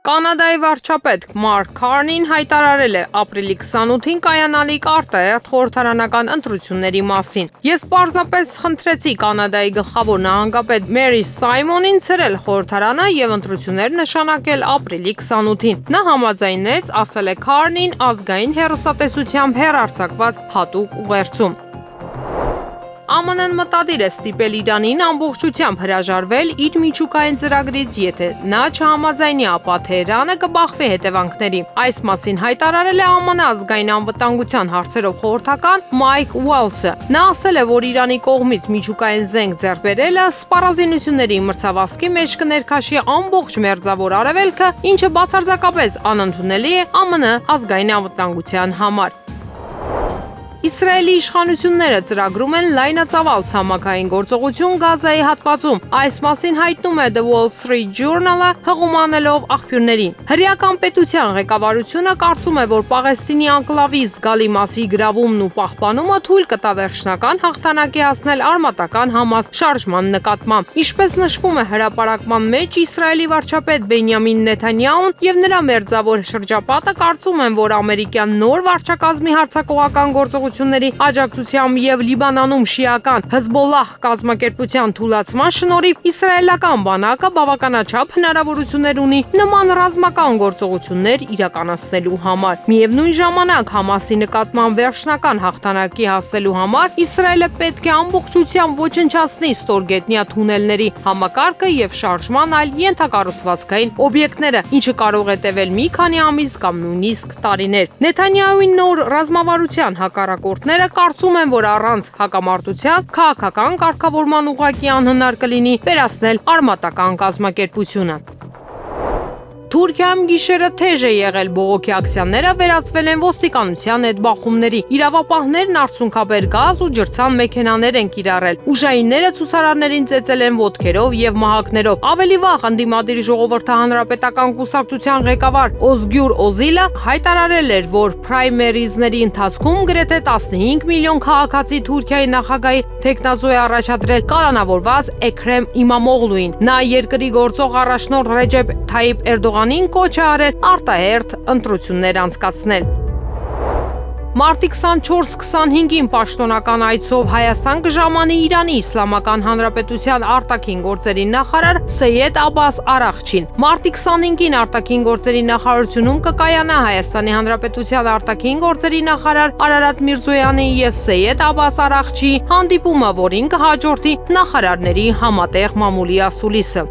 Կանադայի վարչապետ Մարկ Քարնին հայտարարել է ապրիլի 28-ին կայանալիք արտահերթ խորհրդարանական ընտրությունների մասին։ Ես պարզապես խնդրեցի Կանադայի գլխավոր նահանգապետ Մերի Սայմոնին ցրել խորհրդարանը եւ ընտրություններ նշանակել ապրիլի 28-ին։ Նա համաձայնեց, ասել է Քարնին ազգային հեռուստատեսությամբ հեռարձակված հատուկ ուղերձում։ ԱՄՆ-ն մտադիր է ստիպել Իրանին ամբողջությամբ հրաժարվել իր միջուկային ծրագրից, եթե նա չհամաձայնի, ապա Թեհրանը կբախվի հետևանքների։ Այս մասին հայտարարել է ԱՄՆ ազգային անվտանգության հարցերով խորհրդական Մայք Ուելսը։ Նա ասել է, որ Իրանի կողմից միջուկային զենք ձեռք բերելը սպառազինությունների մրցավազքի մեջ կներքաշի ամբողջ Մերձավոր Արևելքը, ինչը բացարձակապես անընդունելի է ԱՄՆ ազգային անվտանգության համար։ Իսրայելի իշխանությունները ծրագրում են լայնածավալ ցամաքային գործողություն Գազայի հատվածում։ Այս մասին հայտնում է The Wall Street Journal-ը հղում անելով աղբյուրներին։ Հրեական պետության ղեկավարությունը կարծում է, որ Պաղեստինի անկլավի զգալի մասի գրավումն ու պահպանումը թույլ կտա վերջնական հաղթանակի հասնել արմատական Համաս շարժման նկատմամբ։ Ինչպես նշվում է հրապարակման մեջ, Իսրայելի վարչապետ Բենյամին Նեթանյահուն եւ նրա մերձավոր շրջապատը կարծում են, որ ամերիկյան նոր վարչակազմի հարձակողական գործողությունների աջակցությամբ եւ Լիբանանում շիական Հեզբոլլահ կազմակերպության թուլացման շնորհիվ իսրայելական բանակը բավականաչափ հնարավորություններ ունի նման ռազմական գործողություններ իրականացնելու համար։ Միևնույն ժամանակ Համասի նկատմամբ վերջնական հաղթանակի հասնելու համար Իսրայելը պետք է ամբողջությամբ ոչնչացնի ստորգետնյա թունելների համակարգը եւ շարժման այլ ենթակառուցվածքային օբյեկտները, ինչը կարող է տևել մի քանի ամիս կամ նույնիսկ տարիներ։ Նեթանյահուի նոր ռազմավարության հակառակորդները կարծում են, որ առանց հակամարտության քաղաքական կարգավորման ուղղակի անհնար կլինի վերացնել արմատական կազմակերպությունը։ Թուրքիայում գիշերը թեժ է եղել, բողոքի ակցիաները վերածվել են ոստիկանության հետ բախումների։ Իրավապահներն արցունքաբեր գազ ու ջրցան մեքենաներ են կիրառել։ Ուժայինները ցուցարարներին ծեծել են ոտքերով եւ մահակներով։ Ավելի վաղ ընդդիմադիր ժողովրդի հանրապետական կուսակցության ղեկավար Օզգյուր Օզիլը հայտարարել էր, որ պրայմերիզների ընթացքում գրեթե 15 միլիոն քաղաքացի Թուրքիայի նախագահի թեկնածու է առաջադրել կալանավորված Էքրեմ Իմամօղլուին։ Նա երկրի գործող առաջնորդ Ռեջեփ Թայիփ Էրդողանին կոչ է արել արտահերթ ընտրություններ անցկացնել։ Մարտի 24-25-ին պաշտոնական այցով Հայաստան կժամանի Իրանի Իսլամական Հանրապետության արտաքին գործերի նախարար Սեյեդ Աբբաս Արաղչին։ Մարտի 25-ին արտաքին գործերի նախարարությունում կկայանա Հայաստանի Հանրապետության արտաքին գործերի նախարար Արարատ Միրզոյանի եւ Սեյեդ Աբբաս Արաղչիի հանդիպումը, որին կհաջորդի նախարարների համատեղ մամուլի ասուլիսը։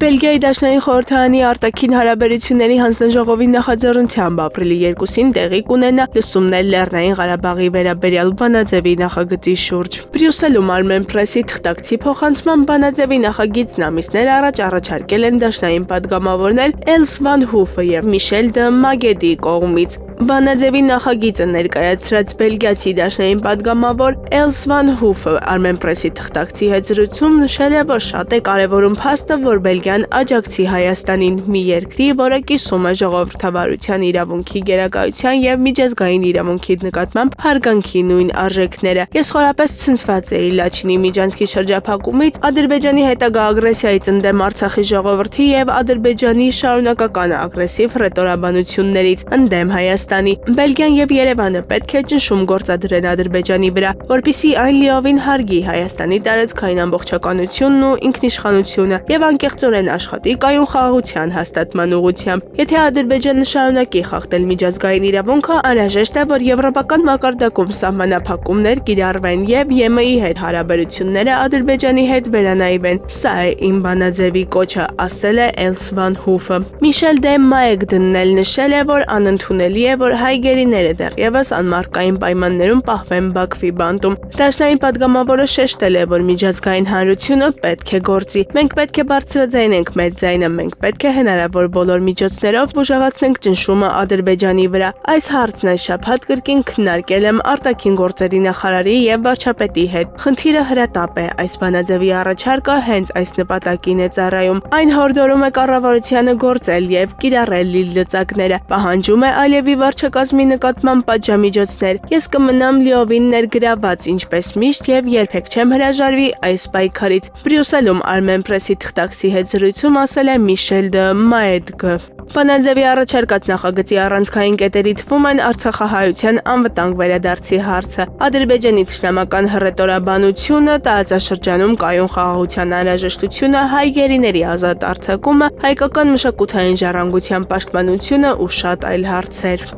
Բելգիայի Դաշնային խորհրդարանի արտաքին հարաբերությունների հանձնաժողովի նախաձեռնությամբ ապրիլի 2-ին տեղի կունենա լսումներ Լեռնային Ղարաբաղի վերաբերյալ բանաձևի նախագծի շուրջ։ Բրյուսելում Armen Press-ի թղթակցի փոխանցման բանաձևի նախագիծն ամիսներ առաջ առաջարկել են դաշնային падգամավորներ Էլս Վան Հուֆը եւ Միշել դը Մագեդի կողմից։ Բանաձևի նախագիծը ներկայացրած բելգիացի դաշնային падգամավոր Էլս Վան Հուֆը Armen Press-ի թղթակցի հետ զրույցում նշել է, որ շատ է կարևորում փաստը, որ Բելգիան աջակցի Հայաստանին, մի երկրի, որը կիսում է ժողովրդավարության իրավունքի գերակայության եւ միջազգային իրավունքի նկատմամբ հարգանքի նույն արժեքները։ Ես խորապես ցնցված էի Լաչինի միջանցքի շրջափակումից, Ադրբեջանի հետագա ագրեսիայից ընդդեմ Արցախի ժողովրդի եւ Ադրբեջանի շարունակական ագրեսիվ ռետորաբանություններից ընդդեմ Հայաստանի։ Բելգիան եւ Երևանը պետք է ճնշում գործադրեն Ադրբեջանի վրա, որպեսզի այն լիովին հարգի Հայաստանի տարածքային ամբողջականությունն ու ինքնիշխանությունը եւ անկեղծորեն աշխատի կայուն խաղաղության հաստատման ուղղությամբ։ Եթե Ադրբեջանը շարունակի խախտել միջազգային իրավունքը, անհրաժեշտ է, որ եվրոպական մակարդակում սահմանափակումներ կիրառվեն եւ ԵՄ-ի հետ հարաբերությունները Ադրբեջանի հետ վերանայվեն։ Սա է իմ բանաձևի կոչը, ասել է Էլս Վան Հուֆը։ Միշել դե Մայգդն էլ նշել է, որ անընդունելի է, որ հայ գերիները դեռևս անմարկային պայմաններում պահվեն Բաքվի բանտում։ Դաշնային падգամավորը շեշտել է, որ միջազգային հանրությունը պետք է գործի։ Մենք պետք է բարձրաձայնենք մեր ձայնը, մենք պետք է հնարավոր բոլոր միջոցներով ուժեղացնենք ճնշումը Ադրբեջանի վրա։ Այս հարցն այս շաբաթ կրկին քննարկել եմ արտաքին գործերի նախարարի եւ վարչապետի հետ։ Խնդիրը հրատապ է, այս բանաձևի առաջարկը հենց այս նպատակին է ծառայում։ Այն հորդորում է կառավարությանը գործել եւ կիրառել լիլծակները, պահանջում է Ալիևի վարչակազմի նկատմամբ պատժամիջոցներ։ Ես կմնամ լիովին ներգրաված, ինչպես միշտ, եւ երբեք չեմ հրաժարվի այս պայքարից։ Բրյուսելում Armen Press-ի թղթակցի հետ զրույցում ասել է Միշել դը Մաեդգը։ Վանաձևի առաջարկած նախագծի առանցքային կետերի թվում են Արցախահայության անվտանգ վերադարձի հարցը, Ադրբեջանի թշնամական հռետորաբանությունը, տարածաշրջանում կայուն խաղաղության անհրաժեշտությունը, հայ գերիների ազատ արձակումը, հայկական մշակութային ժառանգության պաշտպանությունը ու շատ այլ հարցեր։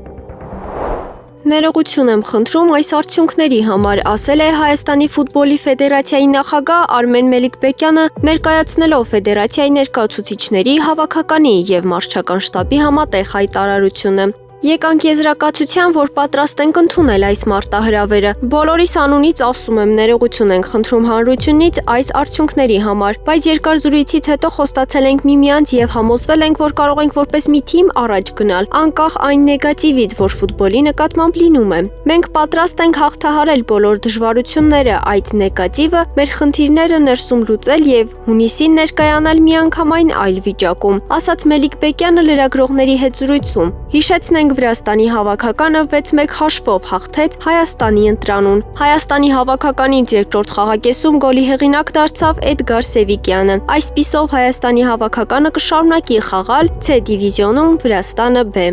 Ներողություն եմ խնդրում այս արդյունքների համար, ասել է Հայաստանի ֆուտբոլի ֆեդերացիայի նախագահ Արմեն Մելիքբեկյանը, ներկայացնելով ֆեդերացիայի ներկայացուցիչների հավաքականի եւ մարզչական շտաբի համատեղ հայտարարությունը։ Եկանք եզրակացության, որ պատրաստ ենք ընդունել այս մարտահրավերը։ Բոլորիս անունից ասում եմ, ներողություն ենք խնդրում հանրությունից այս արդյունքների համար, բայց երկար զրույցից հետո խոստացել ենք միմյանց եւ համոզվել ենք, որ կարող ենք որպես մի թիմ առաջ գնալ, անկախ այն նեգատիվից, որ ֆուտբոլի նկատմամբ լինում է։ Մենք պատրաստ ենք հաղթահարել բոլոր դժվարությունները, այդ նեգատիվը, մեր խնդիրները ներսում լուծել եւ հունիսին ներկայանալ միանգամայն այլ վիճակում, ասաց Մելիքբեկյանը լրագրողների հետ զրույցում։ Հիշեցնենք Վրաստանի հավաքականը 6-1 հաշվով հաղթեց Հայաստանի ընտրանուն։ Հայաստանի հավաքականից երկրորդ խաղակեսում գոլի հեղինակ դարձավ Էդգար Սևիկյանը։ Այսպիսով Հայաստանի հավաքականը կշարունակի խաղալ C դիվիզիոնում, Վրաստանը B։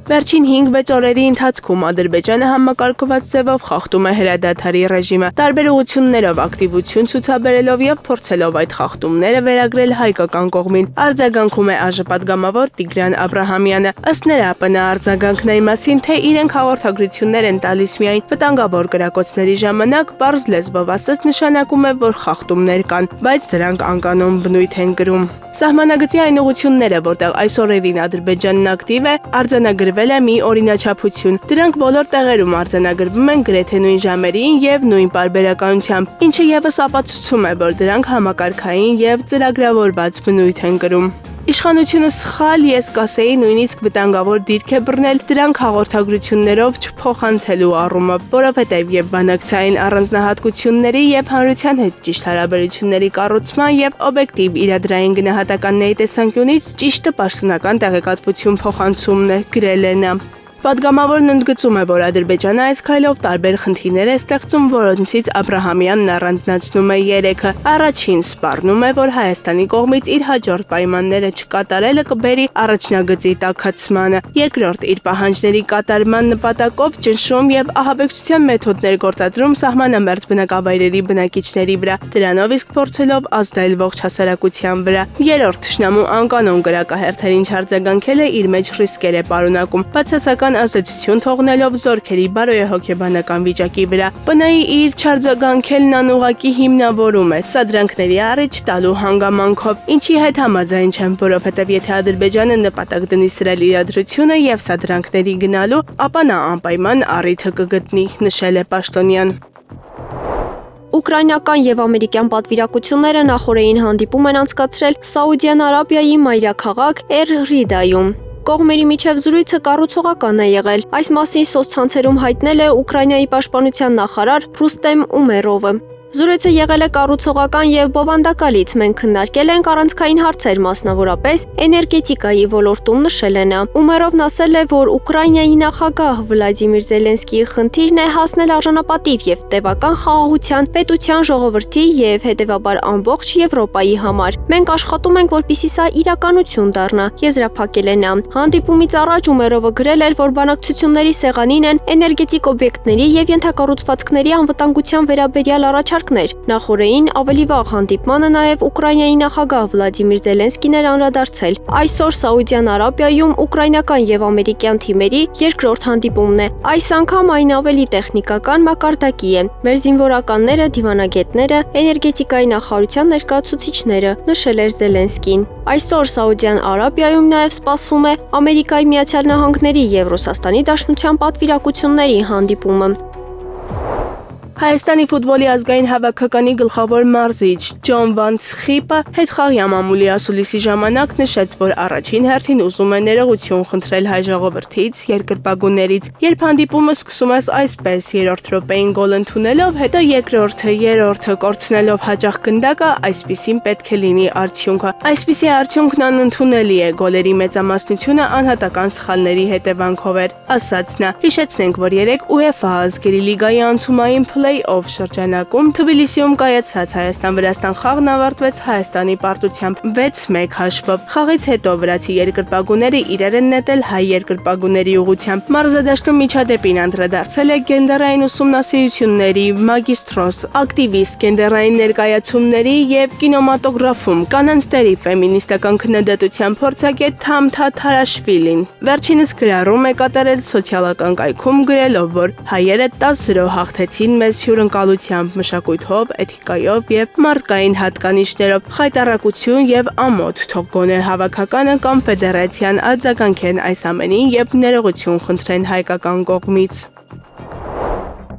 Վերջին 5-6 օրերի ընթացքում Ադրբեջանը համակարգված ձևով խախտում է հրադադարի ռեժիմը, տարբեր ուղղություններով ակտիվություն ցուցաբերելով եւ փորձելով այդ խախտումները վերագրել հայկական կողմին։ Արձագանքում է ԱԺ պատգամավոր Տիգրան Աբրահամյանը։ Ըստ նրա, ՊՆ արձագանքն այն մասին, թե իրենք հաղորդագրություններ են տալիս միայն վտանգավոր կրակոցների ժամանակ, պարզ լեզվով ասած նշանակում է, որ խախտումներ կան, բայց դրանք անկանոն բնույթ են կրում։ Սահմանագծի այն ուղղությունները, որտեղ այս օրերին Ադրբեջանն ակտիվ է, արձանագրվել է մի օրինաչափություն։ Դրանք բոլոր տեղերում արձանագրվում են գրեթե նույն ժամերին եւ նույն պարբերականությամբ, ինչը եւս ապացուցում է, որ դրանք համակարգային եւ ծրագրավորված բնույթ են կրում։ Իշխանությունը սխալ, ես կասեի, նույնիսկ վտանգավոր դիրք է բռնել դրանք հաղորդագրություններով չփոխանցելու առումով, որովհետև եւ բանակցային առանձնահատկությունների եւ հանրության հետ ճիշտ հարաբերությունների կառուցման եւ օբյեկտիվ իրադրային գնահատականների տեսանկյունից ճիշտը պաշտոնական տեղեկատվություն փոխանցումն է, գրել է նա։ Պատգամավորն ընդգծում է, որ Ադրբեջանը այս քայլով տարբեր խնդիրներ է ստեղծում, որոնցից Աբրահամյանն առանձնացնում է 3-ը։ Առաջին սպառնում է, որ Հայաստանի կողմից իր հաջորդ պայմանները չկատարելը կբերի առաջնագծի տաքացմանը։ Երկրորդ, իր պահանջների կատարման նպատակով ճնշում եւ ահաբեկչության մեթոդներ գործադրում սահմանամերձ բնակավայրերի բնակիչների վրա, դրանով իսկ փորձելով ազդել ողջ հասարակության վրա։ Երրորդ, թշնամու անկանոն գրակահերթերին չարձագանքելը իր մեջ ռիսկեր է պարունակում, բացասական ազդեցություն թողնելով զորքերի բարոյահոգեբանական վիճակի վրա։ ՊՆ-ի իր չարձագանքելն անուղղակի հիմնավորում է սադրանքների առիթ տալու հանգամանքով, ինչի հետ համաձայն չեմ, որովհետև եթե Ադրբեջանը նպատակ դնի սրել իրադրությունը եւ սադրանքների գնալու, ապա նա անպայման առիթը կգտնի, նշել է պաշտոնյան։ Ուկրաինական եւ ամերիկյան պատվիրակությունները նախորդին հանդիպում են անցկացրել Սաուդյան Արաբիայի մայրաքաղաք Էր-Ռիդայում։ Կողմերի միջև զրույցը կառուցողական է եղել։ Այս մասին սոցցանցերում հայտնել է Ուկրաինայի պաշտպանության նախարար Ռուստեմ Ումերովը։ Զրույցը եղել է կառուցողական եւ բովանդակալից։ Մենք քննարկել ենք առանցքային հարցեր, մասնավորապես էներգետիկայի ոլորտում, նշել է նա։ Ումերովն ասել է, որ Ուկրաինայի նախագահ Վլադիմիր Զելենսկիի խնդիրն է հասնել արժանապատիվ եւ տևական խաղաղության, պետության, ժողովրդի եւ հետեւաբար ամբողջ Եվրոպայի համար։ Մենք աշխատում ենք, որպեսզի սա իրականություն դառնա, եզրափակել է նա։ Հանդիպումից առաջ Ումերովը գրել էր, որ բանակցությունների սեղանին են էներգետիկ օբյեկտների եւ ենթակառուցվածքների անվտանգության վերաբերյալ առաջարկներ։ Նախորդին ավելի վաղ հանդիպմանը նաև Ուկրաինայի նախագահ Վլադիմիր Զելենսկին էր անդրադարձել։ Այսօր Սաուդյան Արաբիայում ուկրաինական եւ ամերիկյան թիմերի երկրորդ հանդիպումն է։ Այս անգամ այն ավելի տեխնիկական մակարդակի է։ Մեր զինվորականները, դիվանագետները, էներգետիկայի նախարարության ներկայացուցիչները, նշել էր Զելենսկին։ Այսօր Սաուդյան Արաբիայում նաև սպասվում է Ամերիկայի Միացյալ Նահանգների եւ Ռուսաստանի Դաշնության պատվիրակությունների հանդիպումը։ Հայաստանի ֆուտբոլի ազգային հավաքականի գլխավոր մարզիչ Ջոն Վան Ցխիպը հետխաղի ամամուլի ասուլիսի ժամանակ նշեց, որ առաջին հերթին ուզում է ներողություն խնդրել հայ ժողովրդից, երկրպագուներից, երբ հանդիպումը սկսում ես այսպես երրորդ րոպեին գոլ ընդունելով, հետո երկրորդը, երրորդը կորցնելով հաճախ գնդակը, այսպիսին պետք է լինի արդյունքը։ Այսպիսի արդյունքն անընդունելի է, գոլերի մեծամասնությունը անհատական սխալների հետևանքով էր, ասաց նա։ Հիշեցնենք, որ երեկ UEFA ազգերի լիգայի անցումային Play-off շրջանակում Թբիլիսիում կայացած Հայաստան-Վրաստան խաղն ավարտվեց Հայաստանի պարտությամբ 6-1 հաշվով։ Խաղից հետո վրացի երկրպագուները իրար են նետել հայ երկրպագուների ուղղությամբ։ Մարզադաշտում միջադեպին անդրադարձել է գենդերային ուսումնասիրությունների մագիստրոս, ակտիվիստ գենդերային ներկայացումների եւ կինոմատոգրաֆում կանանց դերի ֆեմինիստական քննադատության փորձագետ Թամթա Թարաշվիլին վերջինս գրառում է կատարել սոցիալական կայքում գրելով, որ հայերը 10-0 հաղթեցին մեզ հյուրընկալությամբ, մշակույթով, էթիկայով եւ մարդկային հատկանիշներով, խայտառակություն եւ ամոթ, թող գոնե հավաքականը կամ ֆեդերացիան արձագանքեն այս ամենին եւ ներողություն խնդրեն հայկական կողմից։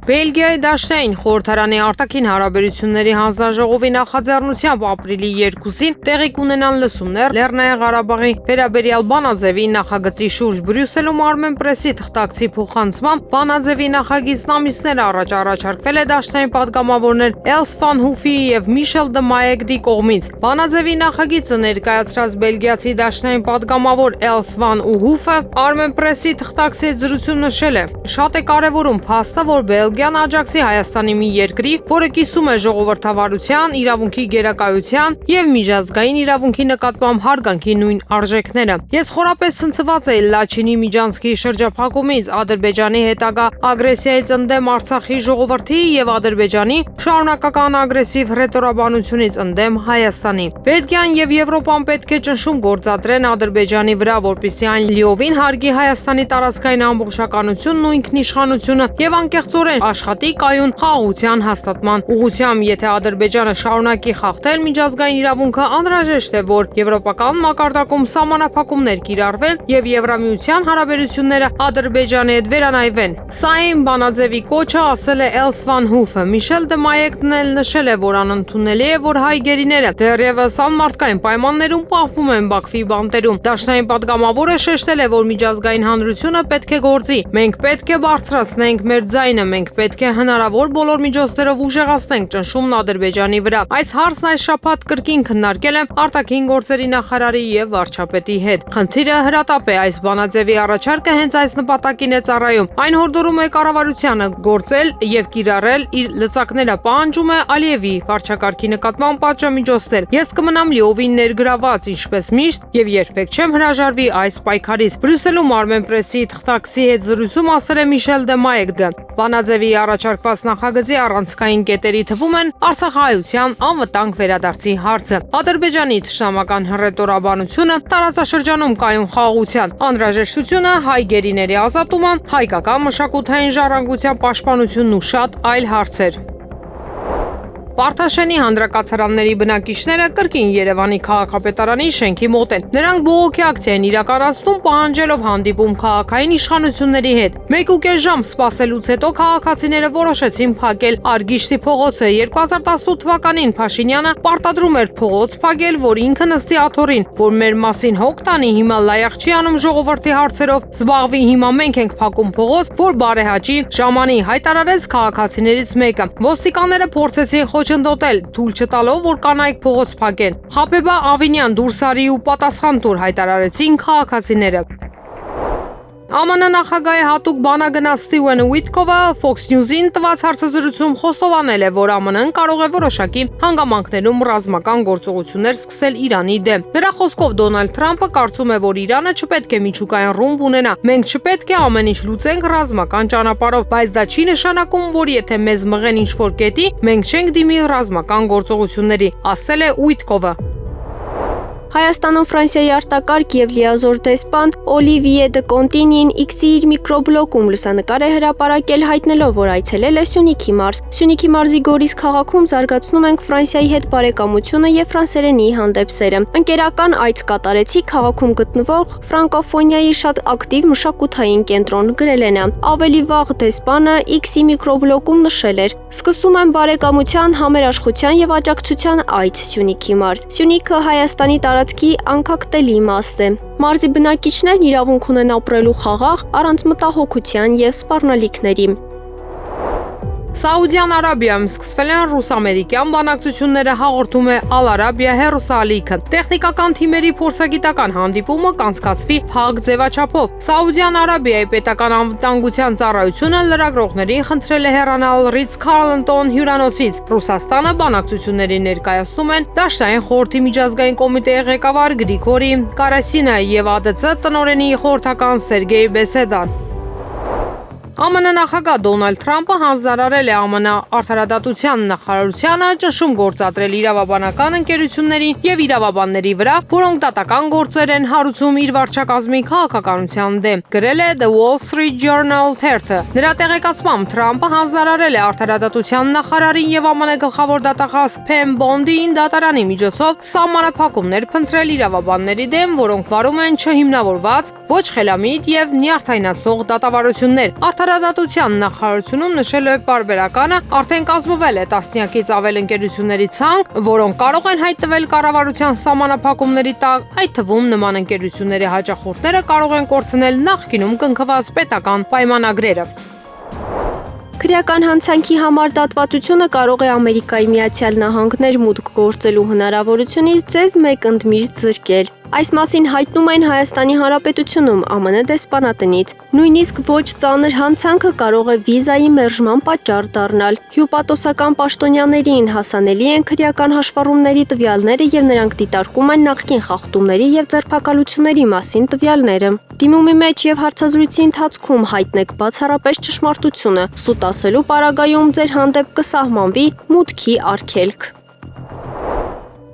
Բելգիայի Դաշնային խորհրդարանի արտաքին հարաբերությունների հանձնաժողովի նախաձեռնությամբ ապրիլի 2-ին տեղի կունենան լսումներ Լեռնային Ղարաբաղի վերաբերյալ Բանաձևի նախագծի շուրջ։ Բրյուսելում Armenpress-ի թղթակցի փոխանցմամբ Բանաձևի նախագիծն ամիսներ առաջ առաջարկվել է Դաշնային падգամավորներ Էլս Վան Հուֆիի եւ Միշել դը Մայեգդի կողմից։ Բանաձևի նախագիծը ներկայացրած բելգիացի Դաշնային падգամավոր Էլս Վան Հուֆը Armenpress-ի թղթակցի հետ զրույցում նշել է. «Շատ է կարևորում փաստը, որ Բելգիան աջակցի Հայաստանի մի երկրի, որը կիսում է ժողովրդավարության, իրավունքի գերակայության եւ միջազգային իրավունքի նկատմամբ հարգանքի նույն արժեքները։ Ես խորապես ցնցված էի Լաչինի Միջանցքի շրջափակումից, Ադրբեջանի հետագա ագրեսիայից ընդդեմ Արցախի ժողովրդի եւ Ադրբեջանի շարունակական ագրեսիվ հռետորաբանությունից ընդդեմ Հայաստանի։ Բելգիան եւ Եվրոպան պետք է ճնշում գործադրեն Ադրբեջանի վրա, որպեսզի այն լիովին հարգի Հայաստանի տարածքային ամբողջականությունն ու ինքնիշխանությունը եւ անկեղծորեն աշխատի կայուն խաղաղության հաստատման ուղղությամբ։ Եթե Ադրբեջանը շարունակի խախտել միջազգային իրավունքը, անհրաժեշտ է, որ եվրոպական մակարդակում սահմանափակումներ կիրառվեն եւ Եվրամիության հարաբերությունները Ադրբեջանի հետ վերանայվեն»։ Սա այն Բանաձևի կոչը, ասել է Էլս Վան Հուֆը։ Միշել դը Մայեգդն էլ նշել է, որ անընդունելի է, որ հայ գերիները դեռևս անմարդկային պայմաններում պահվում են Բաքվի բանտերում։ Դաշնային падգամավորը շեշտել է, որ միջազգային հանրությունը պետք է գործի։ Մենք պետք է բարձրացնենք մեր ձայնը, մենք պետք է հնարավոր բոլոր միջոցներով ուժեղացնենք ճնշումն Ադրբեջանի վրա։ Այս հարցն այս շաբաթ կրկին քննարկել եմ արտաքին գործերի նախարարի եւ վարչապետի հետ։ Խնդիրը հրատապ է, այս Բանաձևի առաջարկը հենց այս նպատակին է ծառայում։ Այն հորդորում է կառավարությանը գործել եւ կիրառել իր լծակները, պահանջում է Ալիևի վարչակարգի նկատմամբ պատժամիջոցներ։ Ես կմնամ լիովին ներգրաված, ինչպես միշտ, եւ երբեք չեմ հրաժարվի այս պայքարից։ Բրյուսելում Armenpress-ի թղթակցի հետ զրույցում ասել է Միշել դը Մայեգդը։ Բանաձևի առաջարկված նախագծի առանցքային կետերի թվում են Արցախահայության անվտանգ վերադարձի հարցը, Ադրբեջանի թշնամական հռետորաբանությունը, տարածաշրջանում կայուն խաղաղության անհրաժեշտությունը, հայ գերիների ազատումը, հայկական մշակութային ժառանգության պաշտպանությունն ու շատ այլ հարցեր։ Պարտաշենի հանրակացարանների բնակիչները կրկին Երևանի քաղաքապետարանի շենքի մոտ են։ Նրանք բողոքի ակցիա են իրականացնում, պահանջելով հանդիպում քաղաքային իշխանությունների հետ։ 1.5 ժամ սպասելուց հետո քաղաքացիները որոշեցին փակել Արգիշտի փողոցը։ 2018 թվականին Փաշինյանը պարտադրում էր փողոց փակել, որ ինքը նստի աթոռին, որ մեր մասին հոգ տանի, հիմա լայախ չի անում ժողովրդի հարցերով, զբաղվի, հիմա մենք ենք փակում փողոց, որ բարեհաճի ժամանի, հայտարարեց քաղաքացիներից մեկը։ Ոստիկանները փորձեցին խոչընդոտել, թույլ չտալով, որ կանայք փողոց փակեն։ Խաբեբա Ավինյան, դուրս արի ու պատասխան տուր, հայտարարեցին քաղաքացիները։ ԱՄՆ նախագահի հատուկ բանագնաց Ստիվեն Ուիտկովը Fox News-ին տված հարցազրույցում խոստովանել է, որ ԱՄՆ-ն կարող է որոշակի հանգամանքներում ռազմական գործողություններ սկսել Իրանի դեմ։ Նրա խոսքով Դոնալդ Թրամփը կարծում է, որ Իրանը չպետք է միջուկային ռումբ ունենա։ Մենք չպետք է ամեն ինչ լուծենք ռազմական ճանապարհով, բայց դա չի նշանակում, որ եթե մեզ մղեն ինչ-որ կետի, մենք չենք դիմի ռազմական գործողությունների, ասել է Ուիտկովը։ Հայաստանում Ֆրանսիայի արտակարգ եւ լիազոր դեսպան Օլիվիե դե Կոնտինին X-ի իր միկրոբլոգում լուսանկար է հրապարակել հայտնելով, որ այցելել է Սյունիքի մարզ։ Սյունիքի մարզի Գորիս քաղաքում զարգացնում ենք Ֆրանսիայի հետ բարեկամությունը եւ ֆրանսերենի հանդեպ սերը։ Ընկերական այց կատարեցի քաղաքում գտնվող ֆրանկոֆոնիայի շատ ակտիվ մշակութային կենտրոն, գրել է նա։ Ավելի վաղ դեսպանը X-ի միկրոբլոգում նշել էր. «Սկսում եմ բարեկամության, համերաշխության եւ աջակցության այց Սյունիքի մարզ։ Սյունիքը Հայաստանի տարածքի անկախտելի մաս է։ Մարզի բնակիչներն իրավունք ունեն ապրելու խաղաղ, առանց մտահոգության եւ սպառնալիքների»։ Սաուդյան Արաբիայում սկսվել են ռուս-ամերիկյան բանակցությունները, հաղորդում է Ալ-Արաբիա հեռուստաալիքը։ Տեխնիկական թիմերի փորձագիտական հանդիպումը կանցկացվի փակ ձևաչափով։ Սաուդյան Արաբիայի պետական անվտանգության ծառայությունը լրագրողներին խնդրել է հեռանալ Ռիցց-Քարլտոն հյուրանոցից։ Ռուսաստանը բանակցությունների ներկայացնում են Դաշնային խորհրդի միջազգային կոմիտեի ղեկավար Գրիգորի Կարասինը եւ ԱԴՑ տնօրենի խորհրդական Սերգեյ Բեսեդան։ ԱՄՆ նախագահ Դոնալդ Թրամփը հանձնարարել է ԱՄՆ արդարադատության նախարարությանը ճնշում գործադրել իրավաբանական ընկերությունների եւ իրավաբանների վրա, որոնք դատական գործեր են հարուցում իր վարչակազմի քաղաքականության դեմ, գրել է The Wall Street Journal թերթը։ Նրա տեղեկացմամբ Թրամփը հանձնարարել է արդարադատության նախարարին եւ ԱՄՆ գլխավոր դատախազ Փեմ Բոնդին դատարանի միջոցով սահմանափակումներ փնտրել իրավաբանների դեմ, որոնք վարում են չհիմնավորված, ոչ խելամիտ եւ նյարդայնացնող դատավարություններ։ Արդարադատության նախարարությունում նշել է պարբերականը, արդեն կազմվել է տասնյակից ավել ընկերությունների ցանկ, որոնք կարող են հայտնվել կառավարության սահմանափակումների տակ, այդ թվում նման ընկերությունների հաճախորդները կարող են կորցնել նախկինում կնքված պետական պայմանագրերը։ Քրեական հանցանքի համար դատվատությունը կարող է Ամերիկայի Միացյալ Նահանգներ մուտք գործելու հնարավորությունից ձեզ մեկ ընդմիշտ զրկել։ Այս մասին հայտնում են Հայաստանի Հանրապետությունում ԱՄՆ դեսպանատնից։ Նույնիսկ ոչ ծանր հանցանքը կարող է վիզայի մերժման պատճառ դառնալ։ Հյուպատոսական պաշտոնյաներին հասանելի են քրեական հաշվառումների տվյալները եւ նրանք դիտարկում են նախկին խախտումների եւ ձերբակալությունների մասին տվյալները։ Դիմումի մեջ եւ հարցազրույցի ընթացքում հայտնեք բացառապես ճշմարտությունը։ Սուտ ասելու պարագայում ձեր հանդեպ կսահմանվի մուտքի արգելք։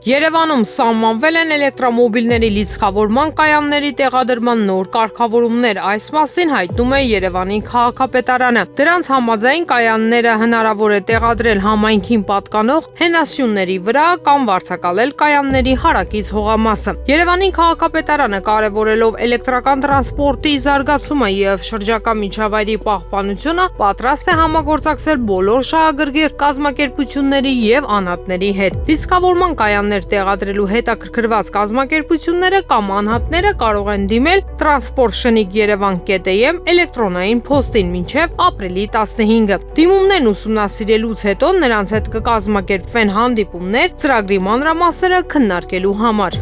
Երևանում սահմանվել են էլեկտրոմոբիլների լիցքավորման կայանների տեղադրման նոր կարգավորումներ, այս մասին հայտնում է Երևանի քաղաքապետարանը։ Դրանց համաձայն կայանները հնարավոր է տեղադրել համայնքին պատկանող հենասյունների վրա կամ վարձակալել կայանների հարակից հողամասը։ Երևանի քաղաքապետարանը կարևորելով էլեկտրական տրանսպորտի զարգացումը եւ շրջակա միջավայրի պահպանությունը, պատրաստ է համագործակցել բոլոր շահագրգիռ կազմակերպությունների եւ անհատների հետ։ Լիցքավորման կայաններ տեղադրելու հետաքրքրված կազմակերպությունները կամ անհատները կարող են դիմել transport.yerevan.am էլեկտրոնային փոստին մինչև ապրիլի 15-ը։ Դիմումներն ուսումնասիրելուց հետո նրանց հետ կկազմակերպվեն հանդիպումներ ծրագրի մանրամասները քննարկելու համար։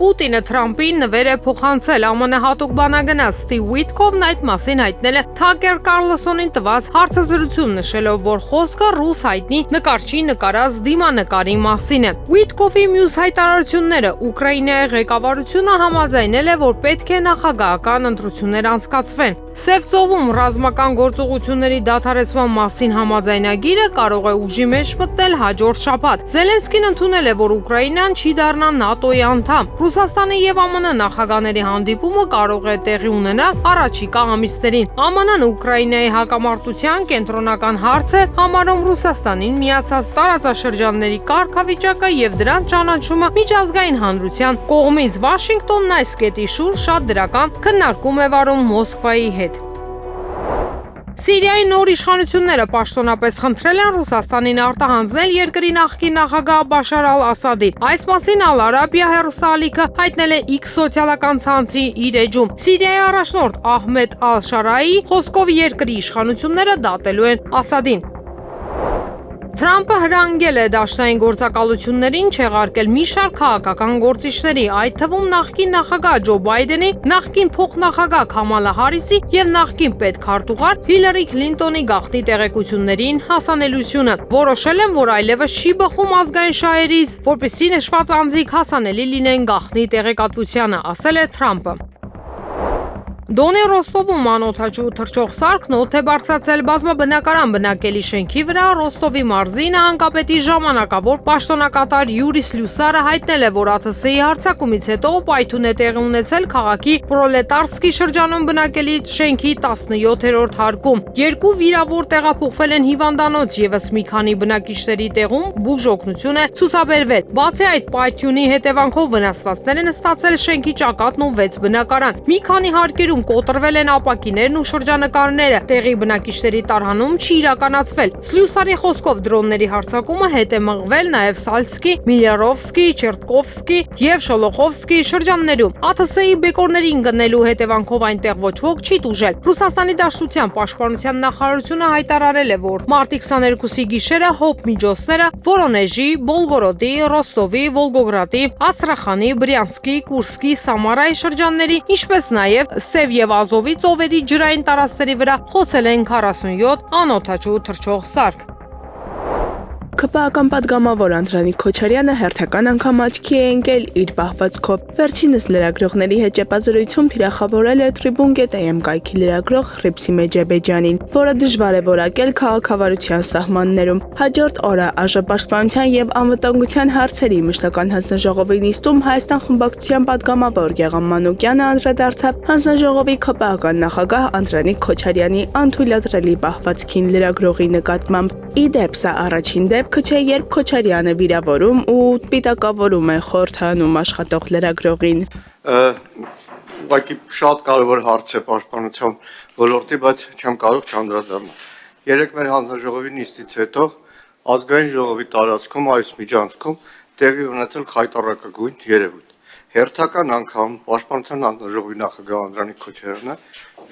Պուտինը Թրամփին նվեր է փոխանցել ԱՄՆ հատուկ բանագնաց Սթիվ Ուիթքոֆն այդ մասին հայտնել է Թաքեր Կարլսոնին տված հարցազրույցում, նշելով, որ խոսքը ռուս հայտնի նկարչի նկարած դիմանկարի մասին է։ Ուիթքոֆի մյուս հայտարարությունները Ուկրաինայի ղեկավարությունը համաձայնել է, որ պետք է նախագահական ընտրություններ անցկացվեն։ Սև ծովում ռազմական գործողությունների դադարեցման մասին համաձայնագիրը կարող է ուժի մեջ մտնել հաջորդ շաբաթ։ Զելենսկին ընդունել է, որ Ուկրաինան չի դառնա ՆԱՏՕ-ի անդամ։ Ռուսաստանի եւ ԱՄՆ նախագահների հանդիպումը կարող է տեղի ունենալ առաջիկա ամիսներին։ ԱՄՆ-ն Ուկրաինայի հակամարտության կենտրոնական հարց է համարում Ռուսաստանին միացած տարածաշրջանների կարգավիճակը եւ դրան ճանաչումը միջազգային հանրության կողմից։ Վաշինգտոնն այս կետի շուրջ շատ դրական քննարկում է վարում Մոսկվայի հետ։ Սիրիայի նոր իշխանությունները պաշտոնապես խնդրել են Ռուսաստանին արտահանձնել երկրի նախկին նախագահ Բաշար Ալ-Ասադին։ Այս մասին Ալ-Արաբիա հեռուստաալիքը հայտնել է X սոցիալական ցանցի իր էջում։ Սիրիայի առաջնորդ Ահմեդ Ալ-Շարայի խոսքով երկրի իշխանությունները դատելու են Ասադին։ Թրամփը հրանգել է դաշնային գործակալություններին չեղարկել մի շարք քաղաքական գործիչների, այդ թվում նախկին նախագահ Ջո Բայդենի, նախկին փոխնախագահ Քամալա Հարիսի եւ նախկին պետքարտուղար Հիլարի Քլինտոնի գաղտնի տեղեկություններին հասանելիությունը։ Որոշել են, որ այլևս չի բխում ազգային շահերից, որպեսզի նշված անձիկ հասանելի լինեն գաղտնի տեղեկատվությանը, ասել է Թրամփը։ Դոնի Ռոստովում անօթաչու թռչող սարքն օդ է բարձրացել բազմաբնակարան բնակելի շենքի վրա։ Ռոստովի մարզինը անկապետի ժամանակավոր պաշտոնակատար Յուրի Սլյուսարը հայտնել է, որ ԱԹՍ-ի հարձակումից հետո պայթուն է տեղի ունեցել քաղաքի Պրոլետարսկի շրջանում բնակելի շենքի 17-րդ հարկում։ Երկու վիրավոր տեղափոխվել են հիվանդանոց, եւս մի քանի բնակիչների տեղում բուժօգնություն է ցուցաբերվել։ Բացի այդ, պայթյունի հետևանքով վնասվածքներ են ստացել շենքի ճակատն ու 6 բնակարան։ Մի քանի հարկերում կոտրվել են ապակիներն ու շրջանկարները։ Տեղի բնակիչների տարհանում չի իրականացվել։ Սլյուսարի խոսքով դրոնների հարձակումը հետ է մղվել նաև Սալսկի, Միլյարովսկի, Չերտկովսկի եւ Շոլոխովսկի շրջաններում։ ԱԹՍ-ի բեկորներին գնելու հետևանքով այնտեղ ոչ ոք չի տուժել։ Ռուսաստանի Դաշնության պաշտպանության նախարարությունը հայտարարել է, որ մարտի 22-ի գիշերը հոբ միջոցները Վորոնեժի, Բոլգորոդի, Ռոստովի, Վոլգոգրադի, Աստրախանի, Բրյանսկի, Կուրսկի, Սամարայի շրջանների, ինչպես նաև Սև եւ Ազովի ծովերի ջրային տարածքների վրա խոցել են 47 անօթաչու թռչող սարք։ ԿՊԱ-ական պատգամավոր Անդրանիկ Քոչարյանը հերթական անգամ աչքի է ընկել իր պահվածքով։ Վերջինս լրագրողների հետ ճեպազրույցում թիրախավորել է Tribune.am կայքի լրագրող Ղրիփսիմե Ջեբեջյանին, որը դժվար է որակել քաղաքավարության սահմաններում։ Հաջորդ օրը ԱԺ պաշտպանության եւ անվտանգության հարցերի մշտական հանձնաժողովի նիստում Հայաստան խմբակցության պատգամավոր Գեղամ Մանուկյանը անդրադարձավ հանձնաժողովի ԿՊԱ-ական նախագահ Անդրանիկ Քոչարյանի անթույլատրելի պահվածքին լրագրողի նկատմամբ։ Իդեպ սա առաջին դեպքը չէ, երբ Քոչարյանը վիրավորում ու պիտակավորում է խորհրդանում աշխատող լրագրողին։ Ուղղակի շատ կարևոր հարց է պաշտպանության ոլորտի, բայց չեմ կարող չանդրադառնալ։ Երեք մեր հանձնաժողովի նիստից հետո ազգային ժողովի տարածքում այս միջանցքում տեղի ունեցել խայտառակագույն երևույթ։ Հերթական անգամ պաշտպանության հանձնաժողովի նախագահ Անդրանիկ Քոչարյանը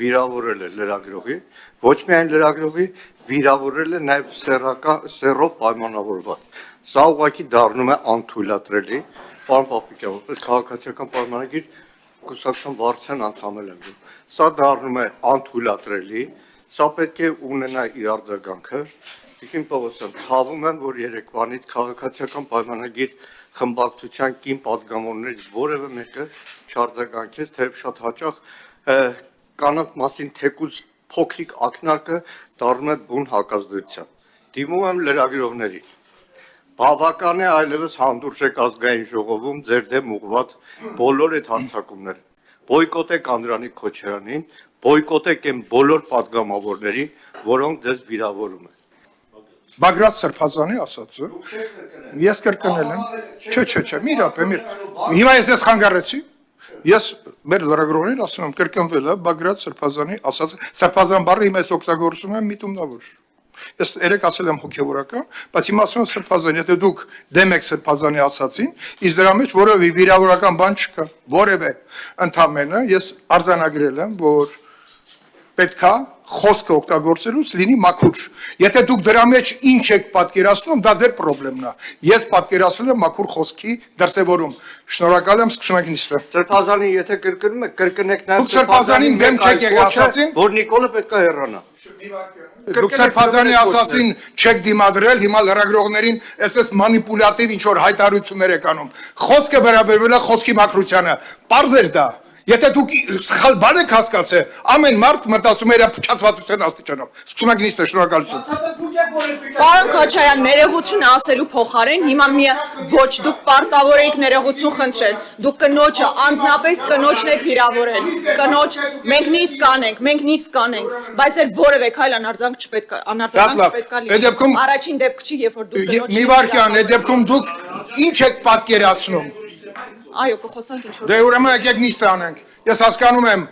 վիրավորել է լրագրողի, ոչ միայն լրագրողի, վիրավորել է նաև սեռով պայմանավորված։ Սա ուղղակի դառնում է անթույլատրելի, պարոն Պապիկյան, որպես քաղաքացիական պայմանագիր կուսակցության վարչության անդամ եմ։ Սա դառնում է անթույլատրելի, սա պետք է ունենա իր արձագանքը։ Տիկին Պողոսյան, ցավում եմ, որ երեկվանից քաղաքացիական պայմանագիր խմբակցության կին պատգամավորներից որևէ մեկը չարձագանքեց, թեև շատ հաճախ կանանց մասին թեկուզ փոքրիկ ակնարկը դառնում է բուն հակազդեցության։ Դիմում եմ լրագրողներին։ Բավական է այլևս հանդուրժ եք ազգային ժողովում ձեր դեմ ուղղված բոլոր այդ հարձակումները։ Բոյկոտեք Անդրանիկ Քոչարյանին, բոյկոտեք այն բոլոր պատգամավորներին, որոնք ձեզ վիրավորում են։ Բագրատ Սրբազանի ասածը ես կրկնել եմ։ Չէ, մի րոպե, Հիմա ես խանգարեցի։ Ես մեր լրագրողներին ասում եմ կրկնվել է Բագրատ Սրբազանի ասածը։ Սրբազան բառը հիմա ես օգտագործում եմ միտումնավոր։ Ես երեք ասել եմ հոգևորական, բայց հիմա ասում եմ Սրբազան, եթե դուք դեմ եք Սրբազանի ասածին, իսկ դրա մեջ որևէ վիրավորական բան չկա, որևէ ընդամենը ես արձանագրել եմ, որ պետքա խոսքը օգտագործելուց լինի մաքուր։ Եթե դուք դրա մեջ ինչ եք պատկերացնում, դա ձեր խնդիրն է։ Ես պատկերացրել եմ մաքուր խոսքի դրսևորում։ Շնորհակալ եմ, սկսում ենք նիստը։ Սրբազանին եթե կրկնում եք, կրկնեք նաև Դուք Սրբազանին դեմ չեք եղել ասածին, որ Նիկոլը պետք է հեռանա։ Դուք Սրբազանի ասածին չեք դիմադրել, հիմա լրագրողներին այսպես մանիպուլատիվ ինչ որ հայտարարություններ եք անում։ Խոսքը վերաբերվել է խոսքի մաքրությանը։ Պարզ էր դա։ Եթե դուք սխալ բան եք հասկացել, ամեն մարդ մտածում է իր փչացվածության աստիճանով։ Սկսում ենք նիստը, շնորհակալություն։ Պարոն Քոչարյան, ներողություն ասելու փոխարեն հիմա ոչ դուք պարտավոր եք ներողություն խնդրել։ Դուք կնոջը անձնապես կնոջն եք վիրավորել։ Կնոջ մենք նիստ կանենք, բայց էլ որևէ քայլ անարձանք չպետք է լինի։ Առաջին դեպք չի, երբ որ դուք կնոջ Մի վարքյան, այդ դեպքում դուք ինչ եք պատկերացնում։ Այո, կխոսանք ինչ որ։ Դե ուրեմն եկեք նիստ անենք։ Ես հասկանում եմ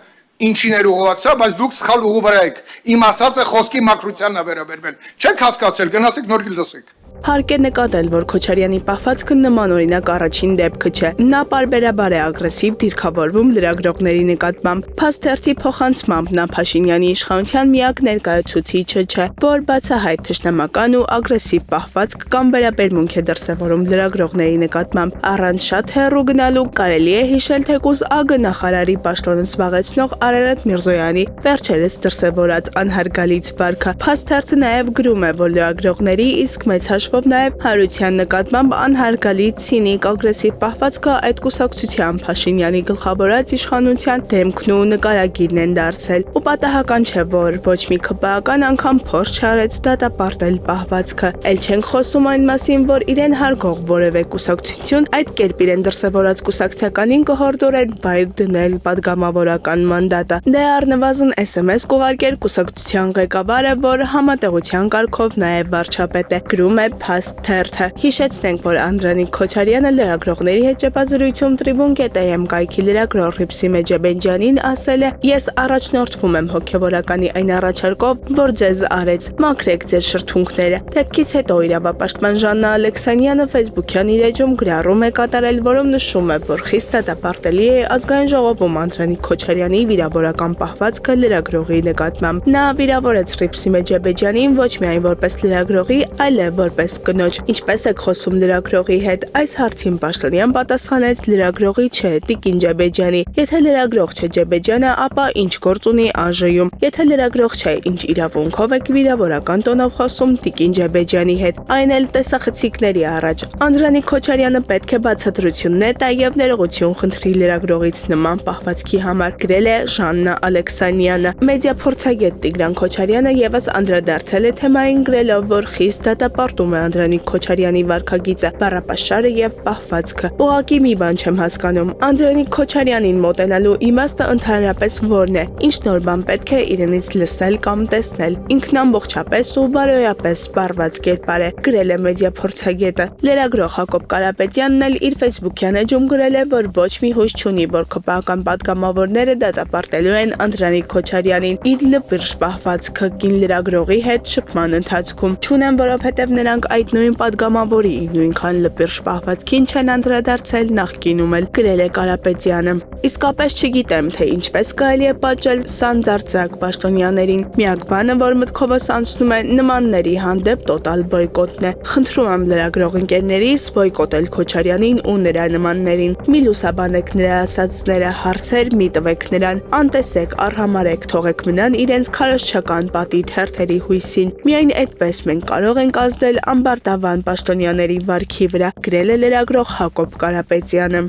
ինչիներ ուղղացա, բայց դուք սխալ ուղու վրա եք։ Իմ ասածը խոսքի մաքրությանն է վերաբերվել։ Չեք հասկացել, գնացեք նոր լսեք։ Հարկ է նկատել, որ Քոչարյանի պահվածքը նմանօրինակ առաջին դեպքը չէ։ Նա պարբերաբար է ագրեսիվ դիրքավորվում լրագրողների նկատմամբ։ Փաստերթի փոխանցմամբ նա Փաշինյանի իշխանության միակ ներկայացուցիչը չէ, որ բացահայտ թշնամական ու ագրեսիվ պահվածք կամ վերաբերմունք է դրսևորում լրագրողների նկատմամբ։ Առանց շատ հեռու գնալու կարելի է հիշել թեկուզ ԱԳ նախարարի պաշտոնը զբաղեցնող Արարատ Միրզոյանի վերջերս դրսևորած անհարգալից վարքը։ Փաստերթը նաև գրում է, որ լրագրողների իսկ մեծ հաշվով նաև հանրության նկատմամբ անհարգալի, ցինիկ, ագրեսիվ պահվածքը այդ կուսակցության Փաշինյանի գլխավորած իշխանության դեմքն ու նկարագիրն են դարձել։ Ու պատահական չէ, որ ոչ մի ԿՊԱ-ական անգամ փորձ չարեց դատապարտել պահվածքը։ Էլ չենք խոսում այն մասին, որ իրեն հարգող որևէ կուսակցություն այդ կերպ իրեն դրսևորած կուսակցականին կհորդորել բայր դնել պատգամավորական մանդատը։ Դե առնվազն SMS կուղարկեր կուսակցության ղեկավարը, որ համատեղության կարգով նաև վարչապետ է, գրում է Փաստ թերթը։ Հիշեցնենք, որ Անդրանիկ Քոչարյանը լրագրողների հետ ճեպազրույցում Tribune.am կայքի լրագրող Ռիփսի Մեջաբենջյանին ասել է. «Ես առաջնորդվում եմ հոգևորականի այն առաջարկով, որ ձեզ արեց, մաքրեք ձեր շրթունքները»։ Դեպքից հետո իրավապաշտպան Ժաննա Ալեքսանյանը Facebook-յան իր էջում գրառում է կատարել, որում նշում է, որ խիստ դատապարտելի է Ազգային ժողովում Անդրանիկ Քոչարյանի վիրավորական պահվածքը լրագրողի նկատմամբ։ Նա վիրավորեց Ռիփսի Մեջաբենջյանին ոչ միայն որպես լրագրողի, այլև որպես կնոջ։ Ինչպես եք խոսում լրագրողի հետ, այս հարցին Պաշտոնյան պատասխանեց լրագրողի չէ, Տիկին Ջեբեջյանի։ Եթե լրագրող չէ Ջեբեջյանը, ապա ինչ գործ ունի ԱԺ-ում։ Եթե լրագրող չէ, ինչ իրավունքով եք վիրավորական տոնով խոսում Տիկին Ջեբեջյանի հետ։ Այն էլ տեսախցիկների առաջ։ Անդրանիկ Քոչարյանը պետք է բացատրություններ տա եւ ներողություն խնդրի լրագրողից նման պահվածքի համար, գրել է Ժաննա Ալեքսանյանը։ Մեդիա փորձագետ Տիգրան Քոչարյանը եւս անդրադարձել է թեմային, գրելով, որ խիստ դատապարտում է Անդրանիկ Քոչարյանի վարքագիծը, բառապաշարը եւ պահվածքը։ Ուղղակի մի բան չեմ հասկանում։ Անդրանիկ Քոչարյանին մոտենալու իմաստը ընդհանրապես որն է։ Ինչ նոր բան պետք է իրենից լսել կամ տեսնել։ Ինքն ամբողջապես ու բարոյապես սպառված կերպար է, գրել է մեդիա փորձագետը։ Լրագրող Հակոբ Կարապետյանն էլ իր Facebook-յան էջում գրել է, որ ոչ մի հույս չունի, որ ԿՊԱ-ական պատգամավորները դատապարտելու են Անդրանիկ Քոչարյանին իր լպիրշ պահվածքը կին լրագրողի հետ շփման ընթացքում։ Չունեն, որովհետև նրանք այդ նույն պատգամավորի նույնքան լպիրշ պահվածքին չեն անդրադարձել նախկինում էլ, գրել է Կարապետյանը։ Իսկապես չգիտեմ, թե ինչպես կարելի է պատժել սանձարձակ պաշտոնյաներին։ Միակ բանը, որ մտքովս անցնում է, նմանների հանդեպ տոտալ բոյկոտն է։ Խնդրում եմ լրագրող ընկերներիս բոյկոտել Քոչարյանին ու նրա նմաններին։ Մի լուսաբանեք նրա ասածները, հարցեր մի տվեք նրան, անտեսեք, արհամարեք, թողեք մնան իրենց քարոզչական պատի թերթերի հույսին։ Միայն այդպես մենք կարող ենք ազդել ամբարտավան պաշտոնյաների վարքի վրա, գրել է լրագրող Հակոբ Կարապետյանը։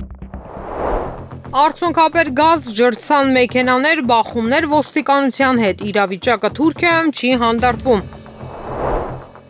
Արցունքաբեր գազ, ջրցան մեքենաներ, բախումներ ոստիկանության հետ, իրավիճակը Թուրքիայում չի հանդարտվում։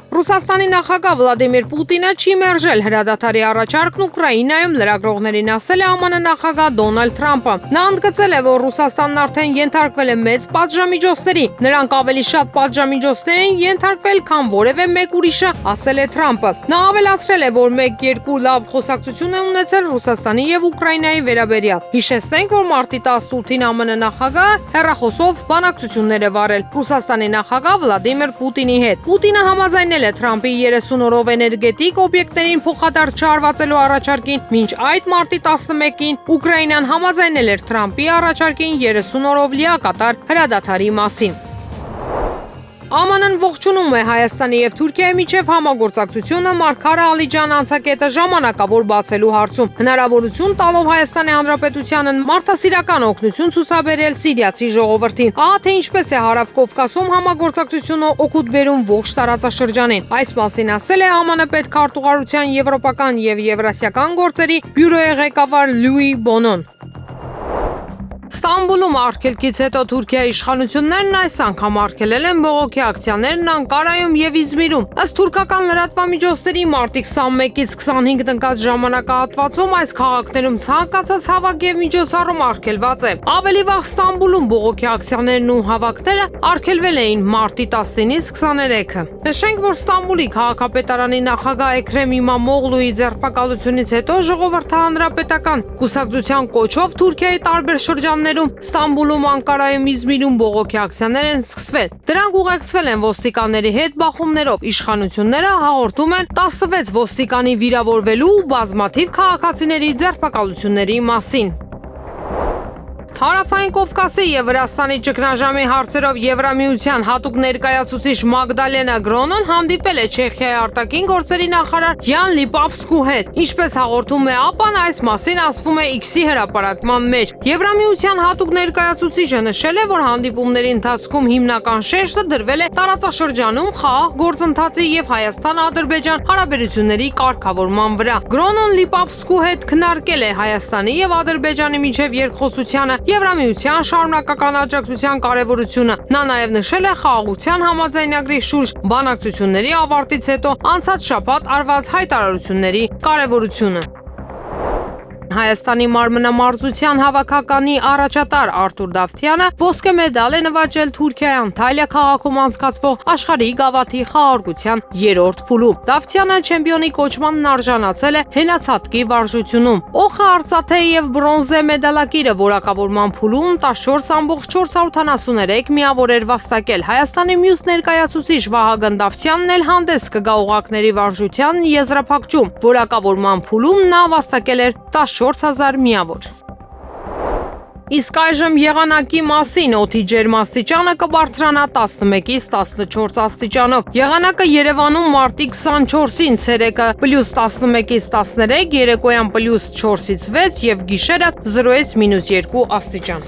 Ռուսաստանի նախագահ Վլադիմիր Պուտինը չի մերժել հրադադարի առաջարկն Ուկրաինայում, լրագրողներին ասել է ԱՄՆ նախագահ Դոնալդ Թրամփը։ Նա ընդգծել է, որ Ռուսաստանն արդեն ենթարկվել է մեծ պատժամիջոցների, նրանք ավելի շատ պատժամիջոցներ են ենթարկվել, քան որևէ մեկ ուրիշը, ասել է Թրամփը։ Նա ավելացրել է, որ 1-2 լավ խոսակցություն է ունեցել Ռուսաստանի եւ Ուկրաինայի վերաբերյալ։ Հիշեցնենք, որ մարտի 18-ին ԱՄՆ նախագահը հեռախոսով բանակցություններ է վարել Ռուսաստանի նախագահ Վլադիմիր Պուտինի հետ։ Պուտինը համաձայնել է Թրամփի 30 օրով էներգետիկ օբյեկտներին փոխադարձ չարվածելու առաջարկին, մինչ այդ մարտի 11-ին Ուկրաինան համաձայնել էր Թրամփի առաջարկին 30 օրով լիակատար հրադադարի մասին։ ԱՄՆ-ն ողջունում է Հայաստանի եւ Թուրքիայի միջև համագործակցությունը Մարգարե Ալիջան անցակետը ժամանակավոր բացելու հարցում, հնարավորություն տալով Հայաստանի Հանրապետությանն մարդասիրական օգնություն ցուցաբերել սիրիացի ժողովրդին։ Ահա թե ինչպես է Հարավ Կովկասում համագործակցությունը օգուտ բերում ողջ տարածաշրջանին։ Այս մասին ասել է ԱՄՆ պետքարտուղարության եվրոպական եւ եվրասիական գործերի բյուրոյի ղեկավար Լուի Բոնոն։ Ստամբուլում արգելքից հետո Թուրքիայի իշխանություններն այս անգամ արգելել են բողոքի ակցիաներն Անկարայում եւ Իզմիրում։ Ըստ թուրքական լրատվամիջոցների մարտի 21-ից 25 տնկած ժամանակահատվածում այս քաղաքներում ցանկացած հավաք եւ միջոցառում արգելված է։ Ավելի վաղ Ստամբուլում բողոքի ակցիաներն ու հավաքները արգելվել էին մարտի 19-ից 23-ը։ Նշենք, որ Ստամբուլի քաղաքապետարանի նախագահ Էքրեմ İmamoğlu'ի ձերբակալությունից հետո ժողովրդի հանրապետական կուսակցության կոչով Թուրքիայի տարբեր շրջաններում Ստամբուլում, Անկարայում, Իզմիրում բողոքի ակցիաներ են սկսվել։ Դրանք ուղեկցվել են ոստիկանների հետ բախումներով։ Իշխանությունները հաղորդում են 16 ոստիկանի վիրավորվելու ու բազմաթիվ քաղաքացիների ձերբակալությունների մասին։ Հարավային Կովկասի եւ Վրաստանի ճգնաժամի հարցերով Եվրամիության հատուկ ներկայացուցիչ Մագդալենա Գրոնոն հանդիպել է Չեխիայի արտաքին գործերի նախարար Յան Լիպավսկու հետ։ Ինչպես հաղորդում է ԱՊԱ-ն, այս մասին ասվում է X-ի հրապարակման մեջ։ Եվրամիության հատուկ ներկայացուցիչը նշել է, որ հանդիպումների ընթացքում հիմնական շեշտը դրվել է տարածաշրջանում խաղաղ գործընթացի եւ Հայաստան-Ադրբեջան հարաբերությունների կարգավորման վրա։ Գրոնոն Լիպավսկու հետ քննարկել է Հայաստանի եւ Ադրբեջանի միջև երկխոսությանը, Եվրամիության շարունակական աջակցության կարևորությունը։ Նա նաև նշել է խաղաղության համաձայնագրի շուրջ բանակցությունների ավարտից հետո անցած շաբաթ արված հայտարարությունների կարևորությունը։ Հայաստանի մարմնամարզության հավաքականի առաջատար Արթուր Դավթյանը ոսկե մեդալ է նվաճել Թուրքիայի Անտալիա քաղաքում անցկացվող աշխարհի գավաթի խաղարկության 3-րդ փուլում։ Դավթյանը չեմպիոնի կոչմանն արժանացել է հենացատկի վարժությունում։ Օխը արծաթե եւ բրոնզե մեդալակիրը որակավորման փուլում 14.473 միավոր էր վաստակել։ Հայաստանի մյուս ներկայացուցիչ Վահագն Դավթյանն էլ հանդես կգա օղակների վարժության եզրափակում։ Որակավորման փուլում նա վաստակել էր 14,000 միավոր։ Իսկ այժմ եղանակի մասին օդի ջերմաստիճանը կբարձրանա 11-ից 14 աստիճանով։ Եղանակը Երևանում մարտի 24-ին, ցերեկը +11-ից 13, երեկոյան +4-ից 6 եւ գիշերը 0-ից -2 աստիճան։